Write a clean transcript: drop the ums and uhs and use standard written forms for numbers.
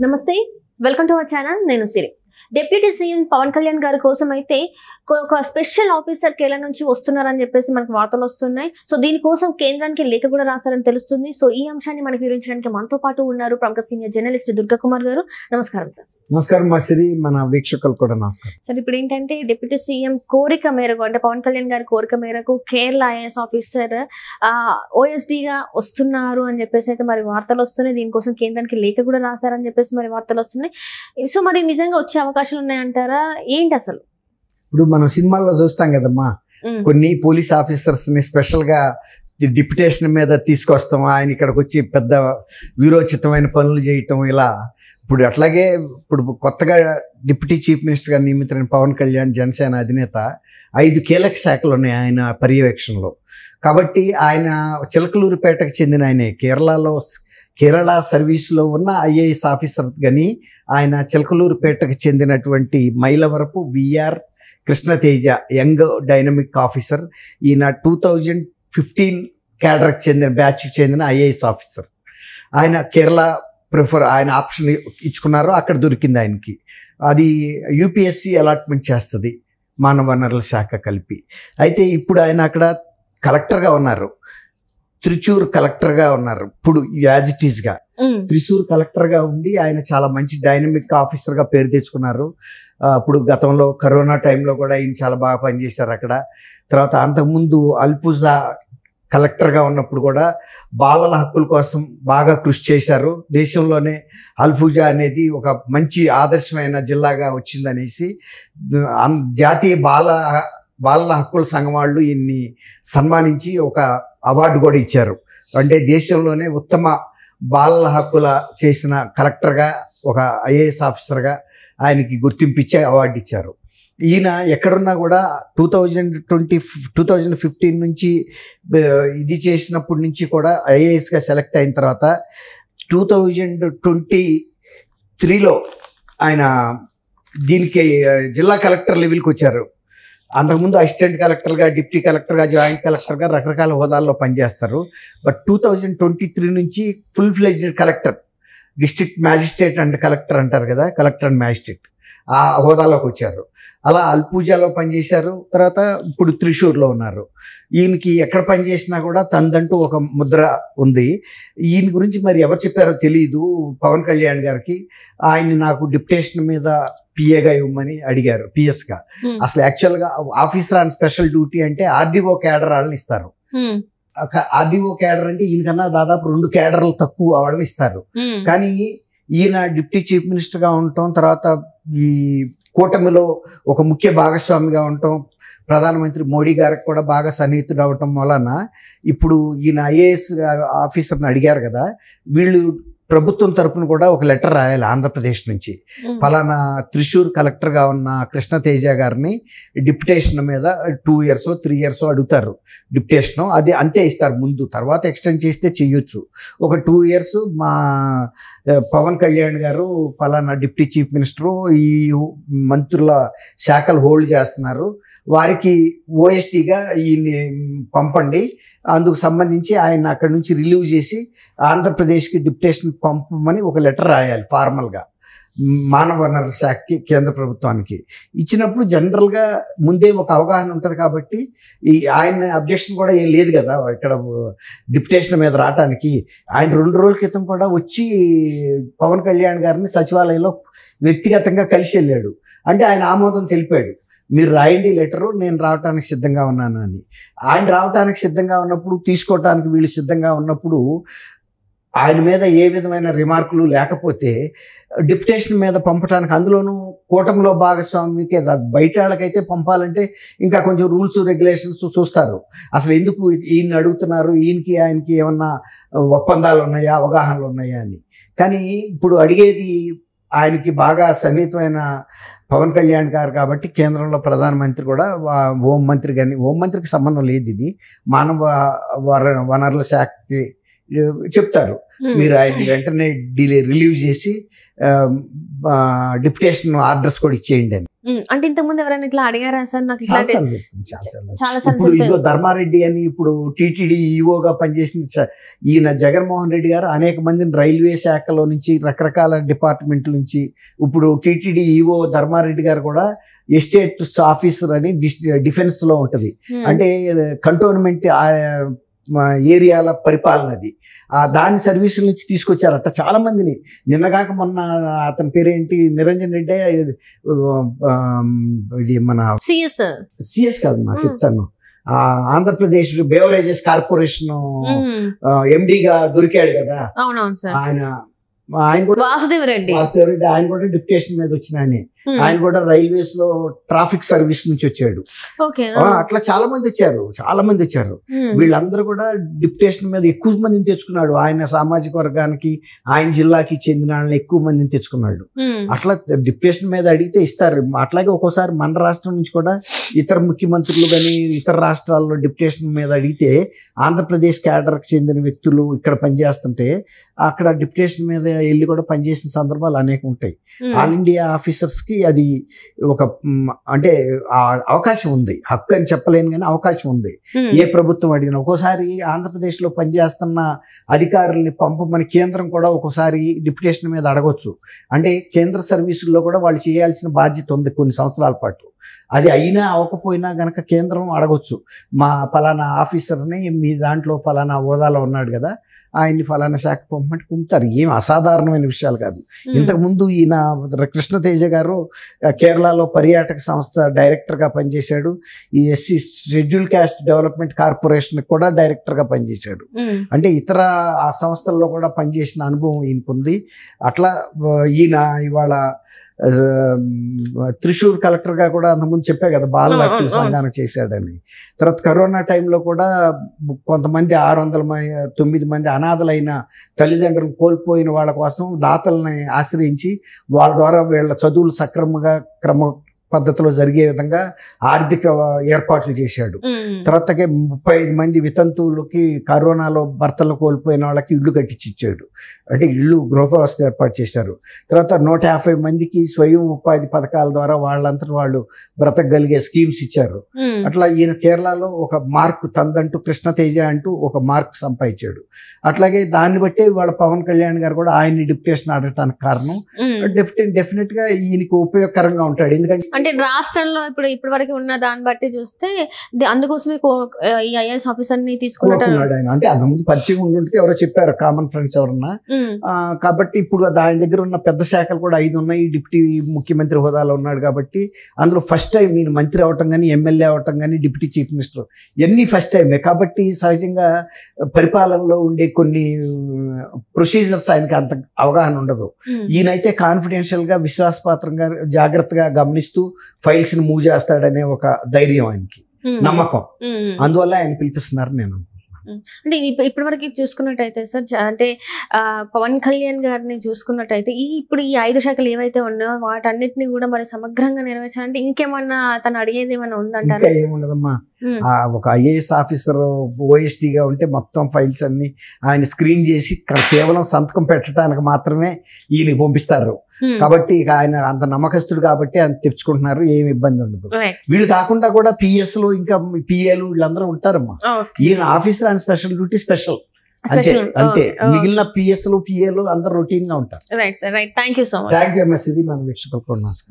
నమస్తే, welcome to our channel. నేను సిరి. Deputy CM Pawan Kalyan గారి కోసం అయితే ఒక స్పెషల్ ఆఫీసర్ కేరళ నుంచి వస్తున్నారని చెప్పేసి మనకు వార్తలు వస్తున్నాయి. సో దీనికోసం కేంద్రానికి లేఖ కూడా రాశారని తెలుస్తుంది. సో ఈ అంశాన్ని మనకు వివరించడానికి మనతో పాటు ఉన్నారు ప్రముఖ సీనియర్ జర్నలిస్ట్ దుర్గా కుమార్ గారు. నమస్కారం సార్. నమస్కారం సిరి, మన వీక్షకులు కూడా నమస్కారం సార్. ఇప్పుడు ఏంటంటే డిప్యూటీ సీఎం కోరిక మేరకు, అంటే పవన్ కళ్యాణ్ గారి కోరిక మేరకు కేరళ ఐఏఎస్ ఆఫీసర్ ఓఎస్డీగా వస్తున్నారు అని చెప్పేసి అయితే మరి వార్తలు వస్తున్నాయి. దీనికోసం కేంద్రానికి లేఖ కూడా రాశారని చెప్పేసి మరి వార్తలు వస్తున్నాయి. సో మరి నిజంగా వచ్చే అవకాశాలు ఉన్నాయంటారా? ఏంటి అసలు? ఇప్పుడు మనం సినిమాల్లో చూస్తాం కదమ్మా, కొన్ని పోలీస్ ఆఫీసర్స్ ని స్పెషల్ గా డిప్యుటేషన్ మీద తీసుకొస్తాం, ఆయన ఇక్కడికి వచ్చి పెద్ద వీరోచితమైన పనులు చేయటం. ఇలా ఇప్పుడు అట్లాగే ఇప్పుడు కొత్తగా డిప్యూటీ చీఫ్ మినిస్టర్ గా నియమితులైన పవన్ కళ్యాణ్ జనసేన అధినేత 5 కీలక శాఖలు ఉన్నాయి ఆయన పర్యవేక్షణలో. కాబట్టి ఆయన చిలకలూరుపేటకు చెందిన ఆయనే. కేరళ సర్వీస్లో ఉన్న ఐఏఎస్ ఆఫీసర్ కానీ ఆయన చిలకలూరుపేటకు చెందినటువంటి Mylavarapu VR Krishnateja, young dynamic officer. ఈయన 2015 క్యాడర్కి చెందిన బ్యాచ్కి చెందిన ఐఏఎస్ ఆఫీసర్. ఆయన కేరళ ఆయన ఆప్షన్ ఇచ్చుకున్నారు, అక్కడ దొరికింది ఆయనకి. అది యూపీఎస్సీ అలాట్మెంట్ చేస్తుంది, మానవ వనరుల శాఖ కలిపి. అయితే ఇప్పుడు ఆయన అక్కడ కలెక్టర్గా ఉన్నారు, త్రిచూర్ కలెక్టర్గా ఉన్నారు. ఇప్పుడు యాజ్ ఇట్ ఈస్గా త్రిశూర్ కలెక్టర్గా ఉండి ఆయన చాలా మంచి డైనమిక్ ఆఫీసర్గా పేరు తెచ్చుకున్నారు. ఇప్పుడు గతంలో కరోనా టైంలో కూడా ఈయన చాలా బాగా పనిచేశారు అక్కడ. తర్వాత అంతకుముందు అల్పుజా కలెక్టర్గా ఉన్నప్పుడు కూడా బాలల హక్కుల కోసం బాగా కృషి చేశారు. దేశంలోనే అల్పుజా అనేది ఒక మంచి ఆదర్శమైన జిల్లాగా వచ్చిందనేసి జాతీయ బాలల హక్కుల సంఘం వాళ్ళు ఈయన్ని సన్మానించి ఒక అవార్డు కూడా ఇచ్చారు. అంటే దేశంలోనే ఉత్తమ బాలల హక్కుల చేసిన కలెక్టర్గా, ఒక ఐఏఎస్ ఆఫీసర్గా ఆయనకి గుర్తింపిచ్చే అవార్డు ఇచ్చారు. ఈయన ఎక్కడున్నా కూడా 2015 నుంచి ఇది చేసినప్పటి నుంచి కూడా ఐఏఎస్గా సెలెక్ట్ అయిన తర్వాత 2023లో ఆయన దీనికి జిల్లా కలెక్టర్ లెవెల్కి వచ్చారు. అంతకుముందు అసిస్టెంట్ కలెక్టర్గా, డిప్యూటీ కలెక్టర్గా, జాయింట్ కలెక్టర్గా రకరకాల హోదాల్లో పనిచేస్తారు. బట్ 2023 నుంచి full fledged collector, district magistrate and collector అంటారు కదా, కలెక్టర్ అండ్ మ్యాజిస్ట్రేట్, ఆ హోదాలోకి వచ్చారు. అలా అల్పుజాలో పనిచేశారు. తర్వాత ఇప్పుడు త్రిశూర్లో ఉన్నారు. ఈయనకి ఎక్కడ పనిచేసినా కూడా తనదంటూ ఒక ముద్ర ఉంది. ఈయన గురించి మరి ఎవరు చెప్పారో తెలియదు పవన్ కళ్యాణ్ గారికి. ఆయన నాకు డిప్యుటేషన్ మీద పిఏగా ఇవ్వమని అడిగారు, పిఎస్గా. అసలు యాక్చువల్గా ఆఫీసర్ ఆన్ స్పెషల్ డ్యూటీ అంటే ఆర్డీఓ క్యాడర్ వాళ్ళని ఇస్తారు. ఆర్డీఓ క్యాడర్ అంటే ఈయనకన్నా దాదాపు 2 క్యాడర్లు తక్కువ వాళ్ళని ఇస్తారు. కానీ ఈయన డిప్యూటీ చీఫ్ మినిస్టర్గా ఉండటం, తర్వాత ఈ కూటమిలో ఒక ముఖ్య భాగస్వామిగా ఉండటం, ప్రధానమంత్రి మోడీ గారికి కూడా బాగా సన్నిహితుడు అవటం వలన ఇప్పుడు ఈయన ఐఏఎస్ ఆఫీసర్ని అడిగారు కదా, వీళ్ళు ప్రభుత్వం తరపున కూడా ఒక లెటర్ రాయాలి ఆంధ్రప్రదేశ్ నుంచి. ఫలానా త్రిశూర్ కలెక్టర్గా ఉన్న కృష్ణతేజ గారిని డిప్యుటేషన్ మీద 2 years 3 years అడుగుతారు డిప్యుటేషను. అది అంతే ఇస్తారు ముందు, తర్వాత ఎక్స్టెండ్ చేస్తే చెయ్యొచ్చు. ఒక 2 years మా పవన్ కళ్యాణ్ గారు ఫలానా డిప్యూటీ చీఫ్ మినిస్టరు ఈ మంత్రుల శాఖలు హోల్డ్ చేస్తున్నారు, వారికి ఓఎస్టీగా ఈయన్ని పంపండి, అందుకు సంబంధించి ఆయన అక్కడి నుంచి రిలీవ్ చేసి ఆంధ్రప్రదేశ్కి డిప్యుటేషన్ పంపమని ఒక లెటర్ రాయాలి ఫార్మల్గా మానవ వనరుల శాఖకి, కేంద్ర ప్రభుత్వానికి. ఇచ్చినప్పుడు జనరల్గా ముందే ఒక అవగాహన ఉంటుంది కాబట్టి ఆయన అబ్జెక్షన్ కూడా ఏం లేదు కదా ఇక్కడ డిప్యుటేషన్ మీద రావటానికి. ఆయన 2 రోజుల క్రితం కూడా వచ్చి పవన్ కళ్యాణ్ గారిని సచివాలయంలో వ్యక్తిగతంగా కలిసి వెళ్ళాడు. అంటే ఆయన ఆమోదం తెలిపాడు, మీరు రాయండి లెటరు, నేను రావటానికి సిద్ధంగా ఉన్నాను అని. ఆయన రావటానికి సిద్ధంగా ఉన్నప్పుడు, తీసుకోవటానికి వీళ్ళు సిద్ధంగా ఉన్నప్పుడు ఆయన మీద ఏ విధమైన రిమార్కులు లేకపోతే డిప్యుటేషన్ మీద పంపడానికి, అందులోనూ కూటమిలో భాగస్వామికి బయట వాళ్ళకైతే పంపాలంటే ఇంకా కొంచెం రూల్స్ రెగ్యులేషన్స్ చూస్తారు. అసలు ఎందుకు ఈయన్ని అడుగుతున్నారు, ఈయనకి ఆయనకి ఏమన్నా ఒప్పందాలు ఉన్నాయా, అవగాహనలు ఉన్నాయా అని. కానీ ఇప్పుడు అడిగేది ఆయనకి బాగా సన్నిహితమైన పవన్ కళ్యాణ్ గారు కాబట్టి కేంద్రంలో ప్రధానమంత్రి కూడా హోంమంత్రి కానీ, హోంమంత్రికి సంబంధం లేదు, ఇది మానవ వనరుల శాఖకి చెప్తారు, మీరు ఆయన వెంటనే రిలీవ్ చేసి డిప్యుటేషన్ ఆర్డర్స్ కూడా ఇచ్చేయండి అని. అంటే ఇంతకు ముందు ఎవరైనా ఇట్లా అడిగారా సార్? నాకు ఇట్లా చాలాసార్లు చెప్పింది, చాలాసార్లు. చాలా ఇప్పుడు సార్లు ఇదిగో ధర్మారెడ్డి అని ఇప్పుడు టీటీడీ ఈఓగా పనిచేసిన ఈయన జగన్మోహన్ రెడ్డి గారు అనేక మందిని రైల్వే శాఖలో నుంచి రకరకాల డిపార్ట్మెంట్ల నుంచి ఇప్పుడు టీటీడీ ఈఓ ధర్మారెడ్డి గారు కూడా ఎస్టేట్ ఆఫీసర్ అని డిఫెన్స్ లో ఉంటది. అంటే కంటోన్మెంట్ ఏరియాల పరిపాలనది దాని సర్వీసుల నుంచి తీసుకొచ్చారట చాలా మందిని. నిన్నగాక మొన్న అతని పేరేంటి నిరంజన్ రెడ్డి, ఇది మన సిఎస్ కాదు మా చెప్తాను, ఆంధ్రప్రదేశ్ బేవరేజెస్ కార్పొరేషన్ ఎండిగా దొరికాడు కదా ఆయన కూడా వాసుదేవ్ రెడ్డి ఆయన కూడా డిప్యుటేషన్ మీద వచ్చిన ఆయన కూడా రైల్వేస్ లో ట్రాఫిక్ సర్వీస్ నుంచి వచ్చాడు. అట్లా చాలా మంది వచ్చారు. వీళ్ళందరూ కూడా డిప్యుటేషన్ మీద ఎక్కువ మందిని తెచ్చుకున్నాడు. ఆయన సామాజిక వర్గానికి ఆయన జిల్లాకి చెందిన వాళ్ళని ఎక్కువ మందిని తెచ్చుకున్నాడు. అట్లా డిప్యుటేషన్ మీద అడిగితే ఇస్తారు. అట్లాగే ఒక్కోసారి మన రాష్ట్రం నుంచి కూడా ఇతర ముఖ్యమంత్రులు కానీ ఇతర రాష్ట్రాల్లో డిప్యుటేషన్ మీద అడిగితే ఆంధ్రప్రదేశ్ క్యాడర్కి చెందిన వ్యక్తులు ఇక్కడ పనిచేస్తుంటే అక్కడ డిప్యుటేషన్ మీద వెళ్ళి కూడా పనిచేసిన సందర్భాలు అనేక ఉంటాయి. ఆల్ ఇండియా ఆఫీసర్స్ కి అది ఒక అంటే అవకాశం ఉంది, హక్కు అని చెప్పలేను కానీ అవకాశం ఉంది. ఏ ప్రభుత్వం అడిగినా ఒక్కోసారి ఆంధ్రప్రదేశ్ లో పనిచేస్తున్న అధికారుల్ని పంపమని కేంద్రం కూడా ఒక్కోసారి డిప్యుటేషన్ మీద అడగొచ్చు. అంటే కేంద్ర సర్వీసుల్లో కూడా వాళ్ళు చేయాల్సిన బాధ్యత ఉంది కొన్ని సంవత్సరాల పాటు. అది అయినా అవ్వకపోయినా గనక కేంద్రం అడగొచ్చు, మా ఫలానా ఆఫీసర్ని మీ దాంట్లో ఫలానా హోదాలో ఉన్నాడు కదా ఆయన్ని ఫలానా శాఖ పంపమంటే పంపుతారు. ఏం అసాధారణమైన విషయాలు కాదు. ఇంతకుముందు ఈయన కృష్ణతేజ గారు కేరళలో పర్యాటక సంస్థ డైరెక్టర్గా పనిచేశాడు. ఈ SC schedule caste development corporation కూడా డైరెక్టర్గా పనిచేశాడు. అంటే ఇతర ఆ సంస్థల్లో కూడా పనిచేసిన అనుభవం ఈయనకుంది. అట్లా ఈయన ఇవాళ త్రిశూర్ కలెక్టర్గా కూడా అంతకుముందు చెప్పా కదా బాల హక్కుల సంఘానికి చేశాడని. తర్వాత కరోనా టైంలో కూడా కొంతమంది 609 మంది అనాథలైన తల్లిదండ్రులు కోల్పోయిన వాళ్ళ కోసం దాతల్ని ఆశ్రయించి వాళ్ళ ద్వారా వీళ్ళ చదువులు సక్రమంగా క్రమ పద్ధతిలో జరిగే విధంగా ఆర్థిక ఏర్పాట్లు చేశాడు. తర్వాత 35 మంది వితంతువులకి కరోనాలో భర్తలు కోల్పోయిన వాళ్ళకి ఇళ్ళు కట్టించిచ్చాడు. అంటే ఇళ్ళు గృహవసతి ఏర్పాటు చేశారు. తర్వాత 150 మందికి స్వయం ఉపాధి పథకాల ద్వారా వాళ్ళంతా వాళ్ళు బ్రతకగలిగే స్కీమ్స్ ఇచ్చారు. అట్లా ఈయన కేరళలో ఒక మార్క్ తందంటూ కృష్ణతేజ అంటూ ఒక మార్క్ సంపాదించాడు. అట్లాగే దాన్ని బట్టి వాళ్ళ పవన్ కళ్యాణ్ గారు కూడా ఆయన్ని డిప్యుటేషన్ అడగటానికి కారణం డెఫినెట్ గా ఈయనకి ఉపయోగకరంగా ఉంటాడు. ఎందుకంటే అంటే రాష్ట్రంలో ఇప్పటి వరకు ఉన్న దాన్ని బట్టి చూస్తే అందుకోసమే ఈ ఐఏఎస్ ఆఫీసర్ ని తీసుకున్నాడు. అంటే అంతకుముందు పరిచయం ఉంటే ఎవరో చెప్పారు కామన్ ఫ్రెండ్స్ ఎవరన్నా. కాబట్టి ఇప్పుడు ఆయన దగ్గర ఉన్న పెద్ద శాఖలు కూడా 5 ఉన్నాయి. డిప్యూటీ ముఖ్యమంత్రి హోదాలో ఉన్నాడు కాబట్టి అందులో ఫస్ట్ టైం ఈయన మంత్రి అవటం కానీ ఎమ్మెల్యే అవటం కానీ డిప్యూటీ చీఫ్ మినిస్టర్ ఇవన్నీ ఫస్ట్ టైమే. కాబట్టి సహజంగా పరిపాలనలో ఉండే కొన్ని ప్రొసీజర్స్ ఆయనకి అంత అవగాహన ఉండదు. ఈయనైతే కాన్ఫిడెన్షియల్ గా విశ్వాసపాత్రంగా జాగ్రత్తగా గమనిస్తూ ఫైల్స్ ని మూవ్ చేస్తాడనే ఒక ధైర్యం ఆయనకి, నమ్మకం. అందువల్ల ఆయన పిలిపిస్తున్నారు నేను. అంటే ఇప్పటి వరకు చూసుకున్నట్టయితే సార్, అంటే పవన్ కళ్యాణ్ గారిని చూసుకున్నట్టయితే ఇప్పుడు ఈ 5 శాఖలు ఏవైతే ఉన్నాయో వాటన్నిటిని కూడా మరి సమగ్రంగా నెరవేర్చాలంటే ఇంకేమన్నా తను అడిగేది ఏమన్నా ఉందంటారు? ఏముండదమ్మా, ఒక ఐఏఎస్ ఆఫీసర్ ఓఎస్టీగా ఉంటే మొత్తం ఫైల్స్ అన్ని ఆయన స్క్రీన్ చేసి కేవలం సంతకం పెట్టడానికి మాత్రమే ఈయన పంపిస్తారు. కాబట్టి ఇక ఆయన అంత నమ్మకస్తుడు కాబట్టి ఆయన తెచ్చుకుంటున్నారు, ఏమి ఇబ్బంది ఉండదు. వీళ్ళు కాకుండా కూడా పిఎస్లు ఇంకా పిఏలు వీళ్ళందరూ ఉంటారమ్మా. ఈయన ఆఫీసర్ ఆయన స్పెషల్ డ్యూటీ స్పెషల్ అంతే. మిగిలిన పిఎస్లు పిఏలు అందరూ రొటీన్ గా ఉంటారు. Right sir, right. Thank you so much. Thank you MS. ఇది మన వీక్షకులకు నమస్కారం.